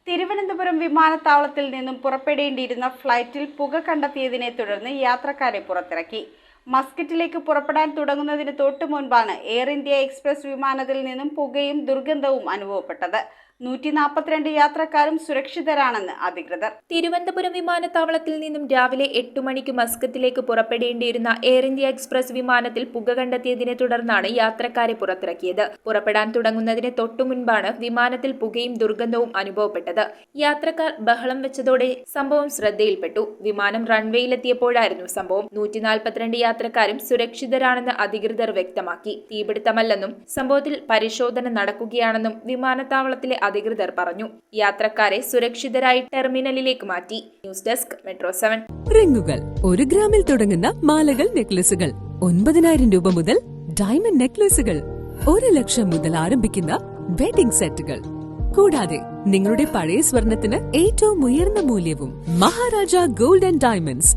തിരുവനന്തപുരം വിമാനത്താവളത്തിൽ നിന്നും പുറപ്പെടേണ്ടിയിരുന്ന ഫ്ലൈറ്റിൽ പുക കണ്ടെത്തിയതിനെ തുടർന്ന് യാത്രക്കാരെ പുറത്തിറക്കി. മസ്കറ്റിലേക്ക് പുറപ്പെടാൻ തുടങ്ങുന്നതിന് തൊട്ടു മുൻപാണ് എയർ ഇന്ത്യ എക്സ്പ്രസ് വിമാനത്തിൽ നിന്നും പുകയും ദുർഗന്ധവും അനുഭവപ്പെട്ടത്. 142 യാത്രക്കാരും സുരക്ഷിതരാണെന്ന് അധികൃതർ. തിരുവനന്തപുരം വിമാനത്താവളത്തിൽ നിന്നും രാവിലെ 8 മണിക്ക് മസ്കറ്റിലേക്ക് പുറപ്പെടേണ്ടിയിരുന്ന എയർ ഇന്ത്യ എക്സ്പ്രസ് വിമാനത്തിൽ പുക കണ്ടെത്തിയതിനെ തുടർന്നാണ് യാത്രക്കാരെ പുറത്തിറക്കിയത്. പുറപ്പെടാൻ തുടങ്ങുന്നതിന് തൊട്ടു മുൻപാണ് വിമാനത്തിൽ പുകയും ദുർഗന്ധവും അനുഭവപ്പെട്ടത്. യാത്രക്കാർ ബഹളം വെച്ചതോടെ സംഭവം ശ്രദ്ധയിൽപ്പെട്ടു. വിമാനം റൺവേയിലെത്തിയപ്പോഴായിരുന്നു സംഭവം. 142 യാത്രക്കാരും സുരക്ഷിതരാണെന്ന് അധികൃതർ വ്യക്തമാക്കി. തീപിടുത്തമല്ലെന്നും സംഭവത്തിൽ പരിശോധന നടക്കുകയാണെന്നും വിമാനത്താവളത്തിലെ അധികൃതർ പറഞ്ഞു. യാത്രക്കാരെ സുരക്ഷിതരായി ടെർമിനലിലേക്ക് മാറ്റി. News desk metro 7. റിങ്ങുകൾ 1 ഗ്രാമിൽ തുടങ്ങുന്ന മാലകൾ, നെക്ലസുകൾ 9,000 രൂപ മുതൽ ഡയമണ്ട് നെക്ലസുകൾ 1 ലക്ഷം മുതൽ ആരംഭിക്കുന്ന വെഡിംഗ് സെറ്റുകൾ. കൂടാതെ നിങ്ങളുടെ പഴയ സ്വർണത്തിന് ഏറ്റവും ഉയർന്ന മൂല്യവും മഹാരാജ ഗോൾഡ് ആൻഡ് ഡയമണ്ട്സ്